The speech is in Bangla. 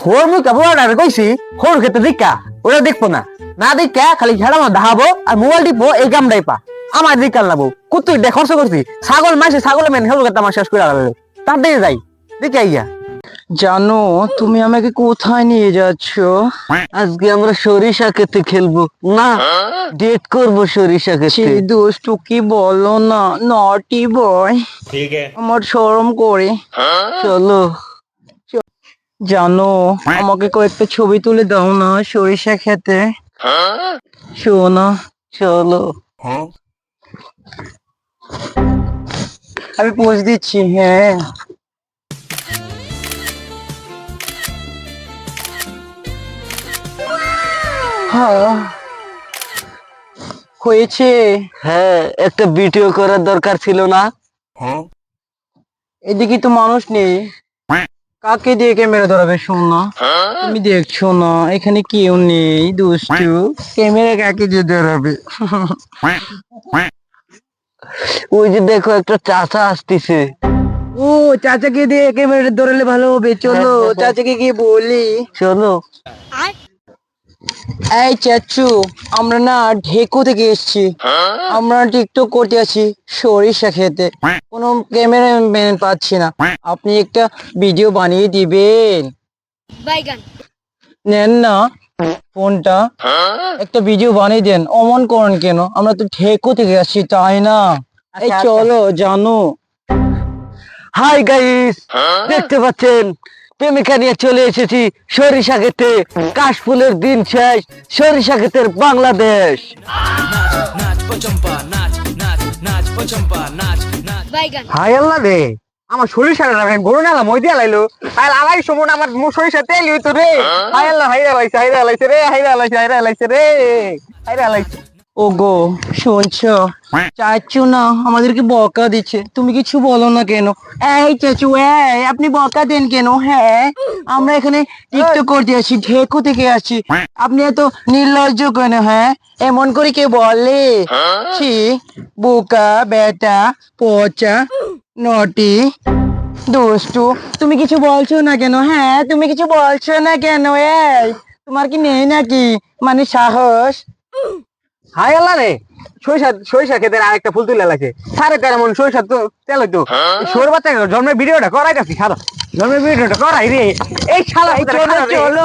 হোর মুই কেবল আর কইছি হোর ক্ষেত্রে দেখা ওরা দেখবো না না দেখা খালি ঝাড়া মা দাহাবো আর মোবাইল টিপো এই কামটাই পা আমার দিকাল নাবো কত খরচ করছি ছাগল মাসে ছাগল মেন হেল কথা আমার শেষ করে গেল তার দিকে যাই দেখে আইয়া জানো তুমি আমাকে কোথায় নিয়ে যাচ্ছ? আজকে আমরা সরিষা খেতে খেলবো না ডেট করবো সরিষা খেতে দুষ্টু কি বলো না, নটি বয়। ठीक है। আমার শরম করে। চলো জানো আমাকে কয়েকটা ছবি তুলে দাও না সরিষা খেতে। শোনো চলো আমি পোজ দিচ্ছি। হ্যাঁ হ্যাঁ হয়েছে। হ্যাঁ একটা ভিডিও করার দরকার ছিল না এদিকে তো মানুষ নেই, কাকে দিয়ে ক্যামেরা ধরাবে? শোনো তুমি দেখছো না এখানে কেউ নেই দুষ্টু, ক্যামেরা কাকে দিয়ে ধরাবে? ওই যে দেখো একটা চাচা আসতেছে ও চাচাকে দিয়ে ক্যামেরাটা ধরালে ভালো হবে, চলো চাচাকে গিয়ে বলি। চলো এই চাচু, আমরা না ঢেকু থেকে এসেছি, আমরা টিকটক করতে আছি সরিষা খেতে, কোনো ক্যামেরাম্যান পাচ্ছি না, আপনি একটা ভিডিও বানিয়ে দিবেন। নেন না ফোনটা, একটা ভিডিও বানিয়ে দেন। অমন করেন কেন? আমরা তো ঢেকু থেকে আসছি তাই না? এই চলো জানো। হাই গাইস, দেখতে পাচ্ছেন প্রেমিকা নিয়ে চলে এসেছি সরিষা খেতে। কাশফুলের দিন শেষ, সরিষা খেতের বাংলাদেশ। হাই আল্লাহ রে, আমার সরিষা গরু নালা মই দিয়া লাইলো আর আলাই সময় আমার সরিষা তেল হইতো রে। হাই আল্লাহ, হাইরা লাইছে, হাইরা লাইছে রে, হাইরা লাইছে, হাইরা লাইছে রে, হাইরা লাইছে। ওগো শুনছো, চাচু না আমাদেরকে বকা দিচ্ছে, তুমি কিছু বলো না কেন? এই চাচু, এই আপনি বকা দেন কেন? হ্যাঁ আমরা এখানে টিকটক করতে আসি, ঢেকু থেকে আসি, আপনি এত নির্লজ্জ কেন? হ্যাঁ এমন করে কে বলে? ছি, বোকা বেটা, পচা, নটি, দুষ্টু, তুমি কিছু বলছো না কেন? হ্যাঁ তুমি কিছু বলছো না কেন? এই তোমার কি নেই নাকি মানে সাহস? হাই আল্লাহ রে, সরিষা খেতে আরেকটা ফুল তুলে লাগছে সাড়ে 13 মন সরিষা তো তেল হইতো। সর বাচ্চা জন্মের ভিডিওটা করাই যাচ্ছি, খারাপ জন্মের ভিডিওটা করাই রে। এই শালা চলো চলো।